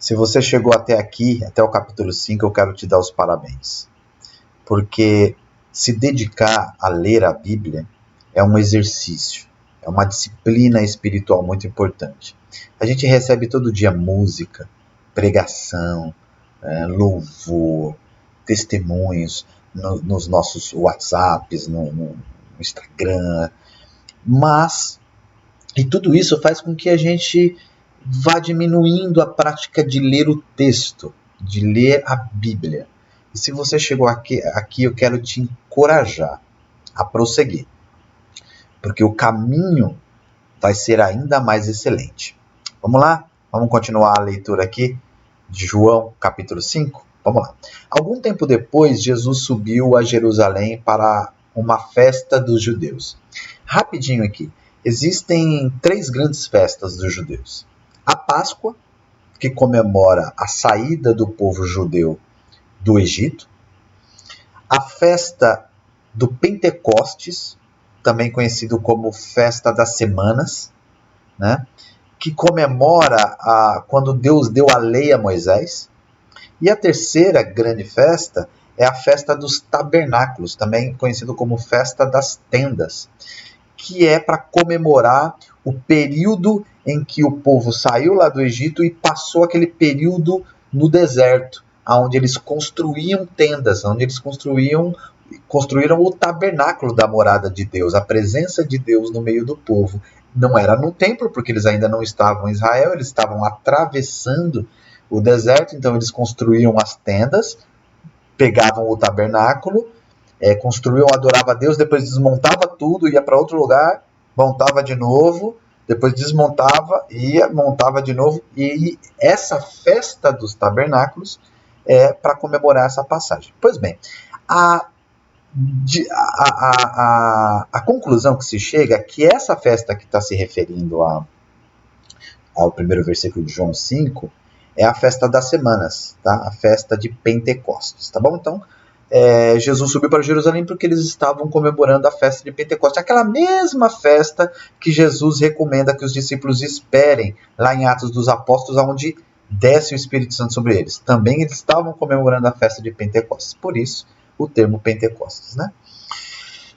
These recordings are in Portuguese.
Se você chegou até aqui, até o capítulo 5, eu quero te dar os parabéns. Porque se dedicar a ler a Bíblia é um exercício, é uma disciplina espiritual muito importante. A gente recebe todo dia música, pregação, louvor, testemunhos nos nossos WhatsApps, no Instagram, e tudo isso faz com que a gente vá diminuindo a prática de ler o texto, de ler a Bíblia. E se você chegou aqui eu quero te encorajar a prosseguir, porque o caminho vai ser ainda mais excelente. Vamos lá? Vamos continuar a leitura aqui de João, capítulo 5? Vamos lá. Algum tempo depois, Jesus subiu a Jerusalém para uma festa dos judeus. Rapidinho aqui. Existem 3 grandes festas dos judeus. A Páscoa, que comemora a saída do povo judeu do Egito. A festa do Pentecostes, também conhecido como Festa das Semanas, né? Que comemora quando Deus deu a lei a Moisés. E a terceira grande festa é a Festa dos Tabernáculos, também conhecido como Festa das Tendas, que é para comemorar o período em que o povo saiu lá do Egito e passou aquele período no deserto, onde eles construíam tendas, onde eles construíram o tabernáculo da morada de Deus, a presença de Deus no meio do povo. Não era no templo, porque eles ainda não estavam em Israel, eles estavam atravessando o deserto, então eles construíam as tendas, pegavam o tabernáculo, construíam, adoravam a Deus, depois desmontava tudo, ia para outro lugar, montava de novo, depois desmontava, ia, montava de novo, e essa festa dos tabernáculos é para comemorar essa passagem. Pois bem, a conclusão que se chega é que essa festa que está se referindo ao primeiro versículo de João 5 é a festa das semanas, tá? A festa de Pentecostes, tá bom? Então, Jesus subiu para Jerusalém porque eles estavam comemorando a festa de Pentecostes, aquela mesma festa que Jesus recomenda que os discípulos esperem lá em Atos dos Apóstolos, onde desce o Espírito Santo sobre eles. Também eles estavam comemorando a festa de Pentecostes, por isso o termo Pentecostes, né?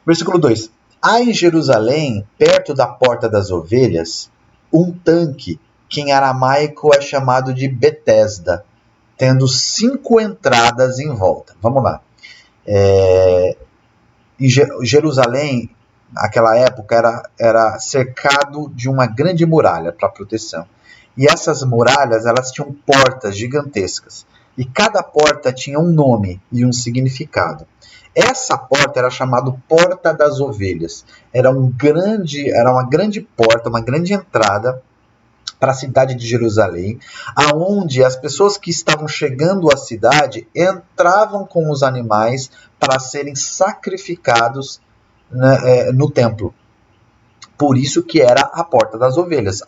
Versículo 2. Há em Jerusalém, perto da Porta das Ovelhas, um tanque que em aramaico é chamado de Betesda, tendo 5 entradas em volta. Vamos lá. Em Jerusalém, naquela época, era cercado de uma grande muralha para proteção. E essas muralhas, elas tinham portas gigantescas. E cada porta tinha um nome e um significado. Essa porta era chamada Porta das Ovelhas. Era uma grande porta, uma grande entrada para a cidade de Jerusalém, aonde as pessoas que estavam chegando à cidade entravam com os animais para serem sacrificados, né, no templo. Por isso que era a Porta das Ovelhas.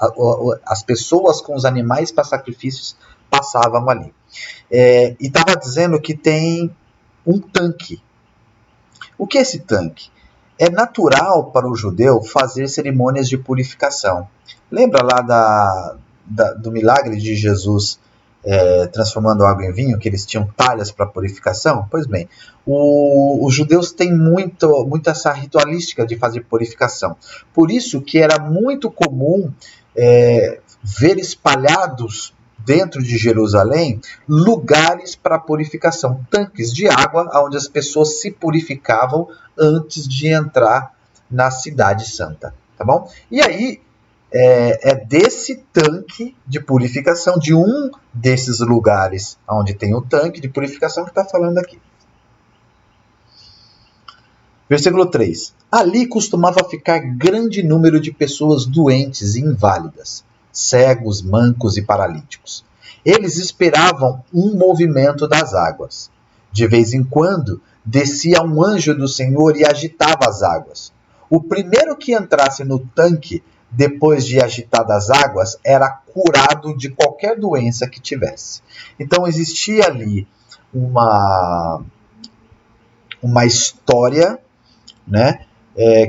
As pessoas com os animais para sacrifícios passavam ali. E estava dizendo que tem um tanque. O que é esse tanque? É natural para o judeu fazer cerimônias de purificação. Lembra lá do milagre de Jesus transformando água em vinho, que eles tinham talhas para purificação? Pois bem, os judeus têm muito essa ritualística de fazer purificação. Por isso que era muito comum ver espalhados dentro de Jerusalém lugares para purificação, tanques de água onde as pessoas se purificavam antes de entrar na cidade santa, tá bom? E aí é desse tanque de purificação, de um desses lugares onde tem o tanque de purificação que está falando aqui. Versículo 3. Ali costumava ficar grande número de pessoas doentes e inválidas, cegos, mancos e paralíticos. Eles esperavam um movimento das águas. De vez em quando, descia um anjo do Senhor e agitava as águas. O primeiro que entrasse no tanque, depois de agitadas as águas, era curado de qualquer doença que tivesse. Então existia ali uma história, né,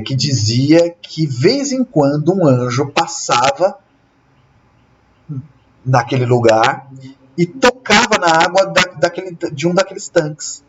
que dizia que, vez em quando, um anjo passava naquele lugar e tocava na água de um daqueles tanques.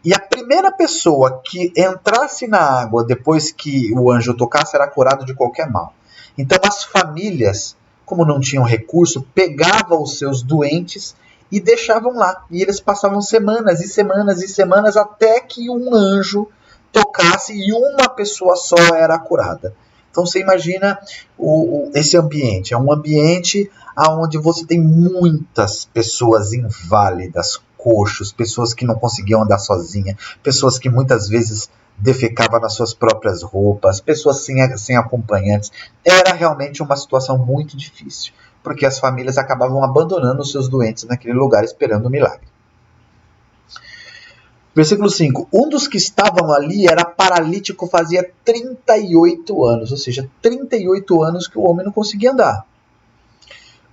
E a primeira pessoa que entrasse na água depois que o anjo tocasse era curado de qualquer mal. Então as famílias, como não tinham recurso, pegavam os seus doentes e deixavam lá. E eles passavam semanas e semanas e semanas até que um anjo tocasse e uma pessoa só era curada. Então você imagina esse ambiente. É um ambiente onde você tem muitas pessoas inválidas, coxos, pessoas que não conseguiam andar sozinhas, pessoas que muitas vezes defecavam nas suas próprias roupas, pessoas sem acompanhantes. Era realmente uma situação muito difícil, porque as famílias acabavam abandonando os seus doentes naquele lugar esperando o milagre. Versículo 5. Um dos que estavam ali era paralítico fazia 38 anos, ou seja, 38 anos que o homem não conseguia andar.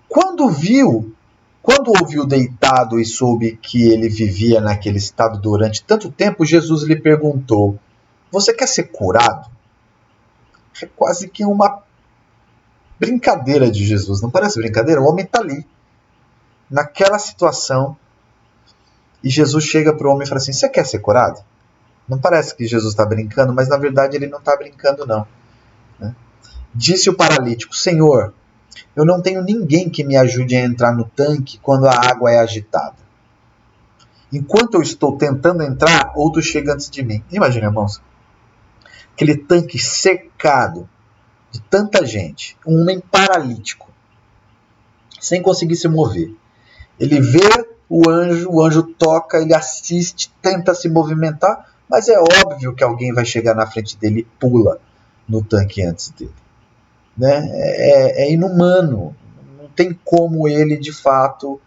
Quando ouviu deitado e soube que ele vivia naquele estado durante tanto tempo, Jesus lhe perguntou: você quer ser curado? É quase que uma brincadeira de Jesus, não parece brincadeira? O homem está ali, naquela situação, e Jesus chega para o homem e fala assim: você quer ser curado? Não parece que Jesus está brincando, mas na verdade ele não está brincando não. Disse o paralítico: Senhor, eu não tenho ninguém que me ajude a entrar no tanque quando a água é agitada. Enquanto eu estou tentando entrar, outro chega antes de mim. Imagina, irmãos, aquele tanque cercado de tanta gente, um homem paralítico, sem conseguir se mover. Ele vê o anjo toca, ele assiste, tenta se movimentar, mas é óbvio que alguém vai chegar na frente dele e pula no tanque antes dele. Né? É inumano, não tem como ele de fato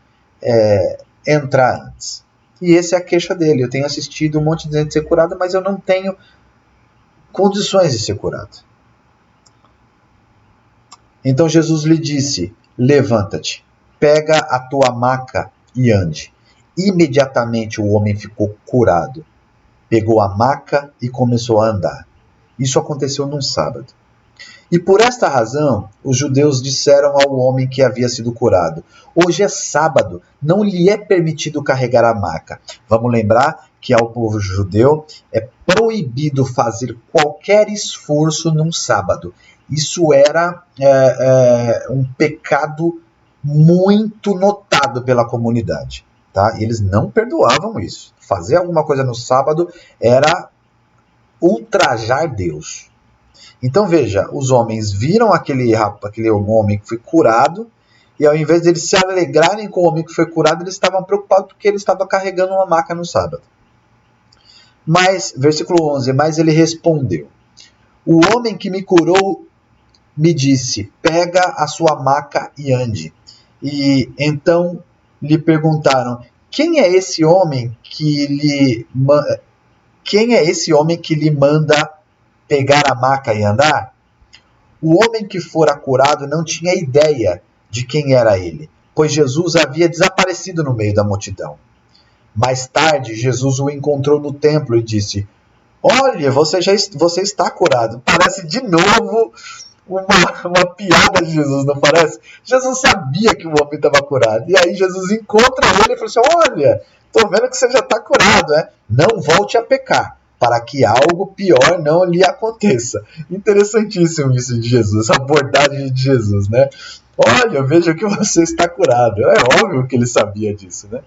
entrar antes. E essa é a queixa dele. Eu tenho assistido um monte de gente ser curada, mas eu não tenho condições de ser curado. Então Jesus lhe disse: levanta-te, pega a tua maca e ande. Imediatamente o homem ficou curado. Pegou a maca e começou a andar. Isso aconteceu num sábado. E por esta razão, os judeus disseram ao homem que havia sido curado: hoje é sábado, não lhe é permitido carregar a maca. Vamos lembrar que ao povo judeu é proibido fazer qualquer esforço num sábado. Isso era um pecado muito notado pela comunidade. Tá? Eles não perdoavam isso. Fazer alguma coisa no sábado era ultrajar Deus. Então veja, os homens viram aquele homem que foi curado, e ao invés de eles se alegrarem com o homem que foi curado, eles estavam preocupados porque ele estava carregando uma maca no sábado. Mas, versículo 11, mas ele respondeu: o homem que me curou me disse: pega a sua maca e ande. E então lhe perguntaram: quem é esse homem que lhe manda pegar a maca e andar? O homem que fora curado não tinha ideia de quem era ele, pois Jesus havia desaparecido no meio da multidão. Mais tarde, Jesus o encontrou no templo e disse: olha, você está curado. Parece de novo uma piada de Jesus, não parece? Jesus sabia que o homem estava curado. E aí Jesus encontra ele e fala assim: olha, estou vendo que você já está curado. Não volte a pecar, para que algo pior não lhe aconteça. Interessantíssimo isso de Jesus, essa abordagem de Jesus, né? Olha, veja que você está curado. É óbvio que ele sabia disso, né?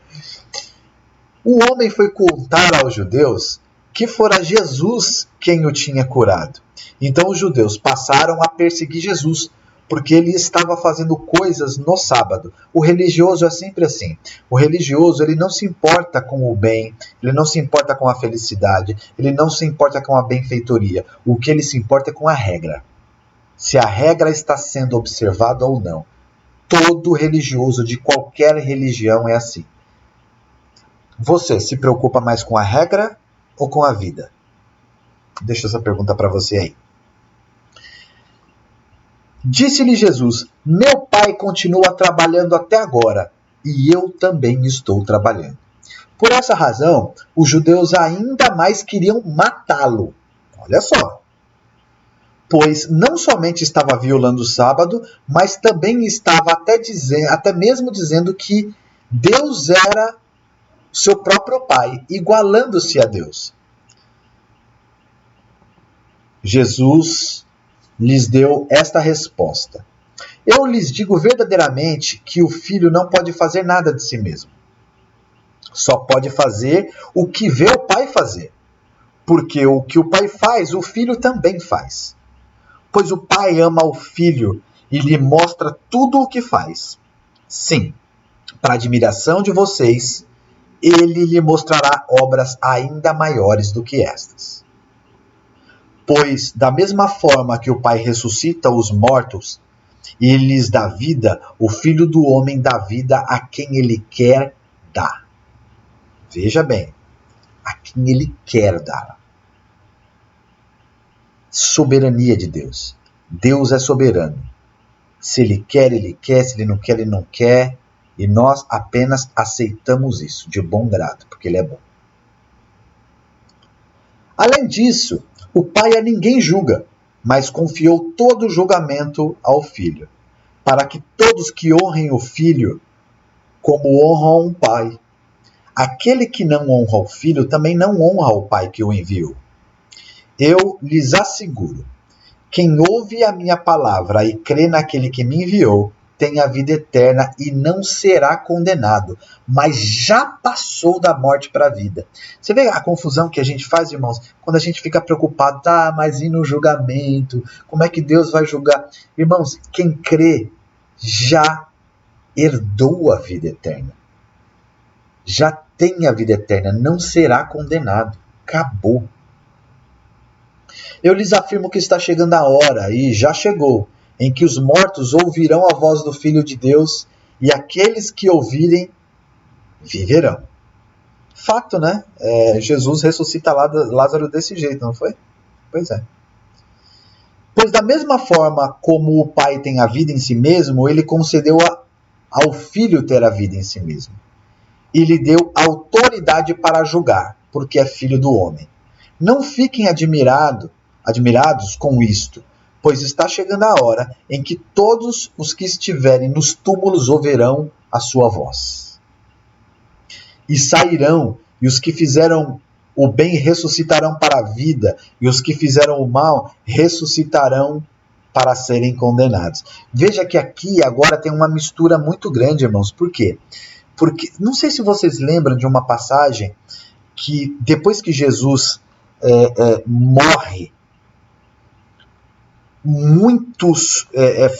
O homem foi contar aos judeus que fora Jesus quem o tinha curado. Então os judeus passaram a perseguir Jesus, porque ele estava fazendo coisas no sábado. O religioso é sempre assim. O religioso, ele não se importa com o bem, ele não se importa com a felicidade, ele não se importa com a benfeitoria. O que ele se importa é com a regra. Se a regra está sendo observada ou não. Todo religioso de qualquer religião é assim. Você se preocupa mais com a regra ou com a vida? Deixa essa pergunta para você aí. Disse-lhe Jesus: meu pai continua trabalhando até agora, e eu também estou trabalhando. Por essa razão, os judeus ainda mais queriam matá-lo. Olha só. Pois não somente estava violando o sábado, mas também estava até mesmo dizendo que Deus era seu próprio Pai, igualando-se a Deus. Jesus lhes deu esta resposta: eu lhes digo verdadeiramente que o filho não pode fazer nada de si mesmo. Só pode fazer o que vê o pai fazer. Porque o que o pai faz, o filho também faz. Pois o pai ama o filho e lhe mostra tudo o que faz. Sim, para admiração de vocês, ele lhe mostrará obras ainda maiores do que estas. Pois, da mesma forma que o pai ressuscita os mortos e lhes dá vida, o Filho do Homem dá vida a quem ele quer dar. Veja bem, a quem ele quer dar. Soberania de Deus. Deus é soberano. Se ele quer, ele quer. Se ele não quer, ele não quer. E nós apenas aceitamos isso de bom grado, porque ele é bom. Além disso, o Pai a ninguém julga, mas confiou todo o julgamento ao Filho, para que todos que honrem o Filho como honram o Pai. Aquele que não honra o Filho também não honra o Pai que o enviou. Eu lhes asseguro, quem ouve a minha palavra e crê naquele que me enviou, tem a vida eterna e não será condenado, mas já passou da morte para a vida. Você vê a confusão que a gente faz, irmãos, quando a gente fica preocupado, mas e no julgamento? Como é que Deus vai julgar? Irmãos, quem crê já herdou a vida eterna. Já tem a vida eterna, não será condenado. Acabou. Eu lhes afirmo que está chegando a hora, e já chegou, em que os mortos ouvirão a voz do Filho de Deus, e aqueles que ouvirem, viverão. Fato, né? Jesus ressuscita Lázaro desse jeito, não foi? Pois é. Pois da mesma forma como o Pai tem a vida em si mesmo, ele concedeu ao Filho ter a vida em si mesmo. E lhe deu autoridade para julgar, porque é Filho do homem. Não fiquem admirados com isto, pois está chegando a hora em que todos os que estiverem nos túmulos ouvirão a sua voz. E sairão, e os que fizeram o bem ressuscitarão para a vida, e os que fizeram o mal ressuscitarão para serem condenados. Veja que aqui agora tem uma mistura muito grande, irmãos. Por quê? Porque, não sei se vocês lembram de uma passagem que depois que Jesus morre,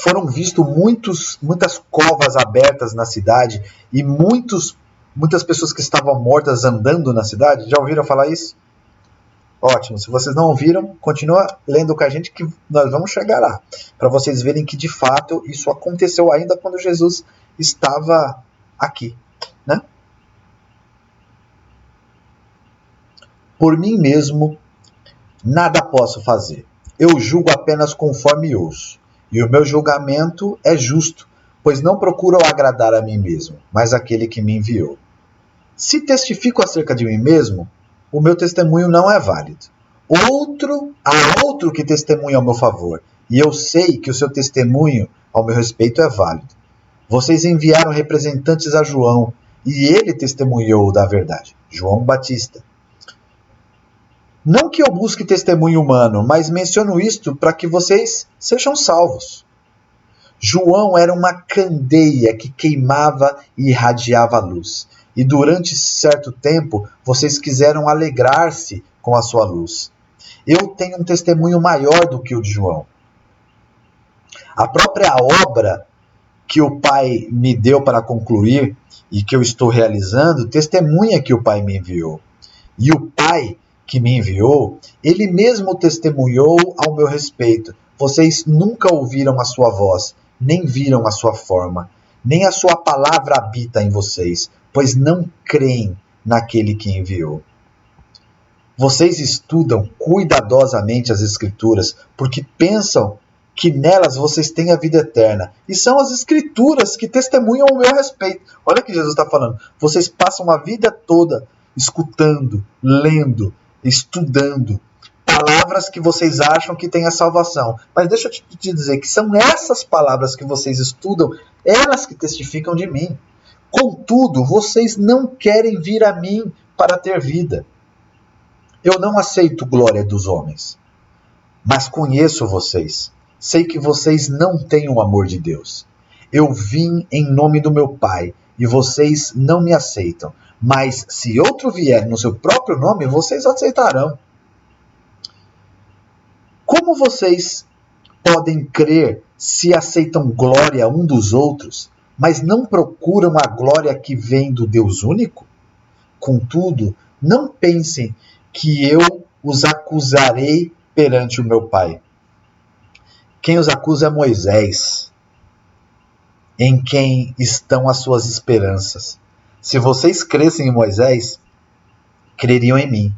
foram vistos muitas covas abertas na cidade e muitas pessoas que estavam mortas andando na cidade. Já ouviram falar isso? Ótimo, se vocês não ouviram, continua lendo com a gente que nós vamos chegar lá, para vocês verem que de fato isso aconteceu ainda quando Jesus estava aqui, né? Por mim mesmo nada posso fazer. Eu julgo apenas conforme ouço, e o meu julgamento é justo, pois não procuro agradar a mim mesmo, mas aquele que me enviou. Se testifico acerca de mim mesmo, o meu testemunho não é válido. Há outro que testemunha ao meu favor, e eu sei que o seu testemunho ao meu respeito é válido. Vocês enviaram representantes a João, e ele testemunhou da verdade. João Batista. Não que eu busque testemunho humano, mas menciono isto para que vocês sejam salvos. João era uma candeia que queimava e irradiava luz. E durante certo tempo, vocês quiseram alegrar-se com a sua luz. Eu tenho um testemunho maior do que o de João. A própria obra que o Pai me deu para concluir e que eu estou realizando, testemunha que o Pai me enviou. E o Pai que me enviou, ele mesmo testemunhou ao meu respeito. Vocês nunca ouviram a sua voz, nem viram a sua forma, nem a sua palavra habita em vocês, pois não creem naquele que enviou. Vocês estudam cuidadosamente as Escrituras, porque pensam que nelas vocês têm a vida eterna. E são as Escrituras que testemunham o meu respeito. Olha o que Jesus está falando. Vocês passam a vida toda escutando, lendo, estudando palavras que vocês acham que têm a salvação. Mas deixa eu te dizer que são essas palavras que vocês estudam, elas que testificam de mim. Contudo, vocês não querem vir a mim para ter vida. Eu não aceito glória dos homens, mas conheço vocês. Sei que vocês não têm o amor de Deus. Eu vim em nome do meu Pai e vocês não me aceitam. Mas se outro vier no seu próprio nome, vocês aceitarão. Como vocês podem crer se aceitam glória um dos outros, mas não procuram a glória que vem do Deus único? Contudo, não pensem que eu os acusarei perante o meu Pai. Quem os acusa é Moisés, em quem estão as suas esperanças. Se vocês crescem em Moisés, creriam em mim,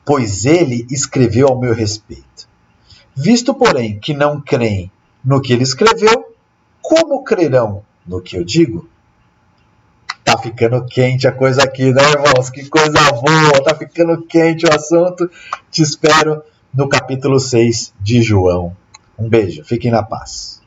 pois ele escreveu ao meu respeito. Visto, porém, que não creem no que ele escreveu, como crerão no que eu digo? Tá ficando quente a coisa aqui, né, irmãos? Que coisa boa! Tá ficando quente o assunto. Te espero no capítulo 6 de João. Um beijo, fiquem na paz.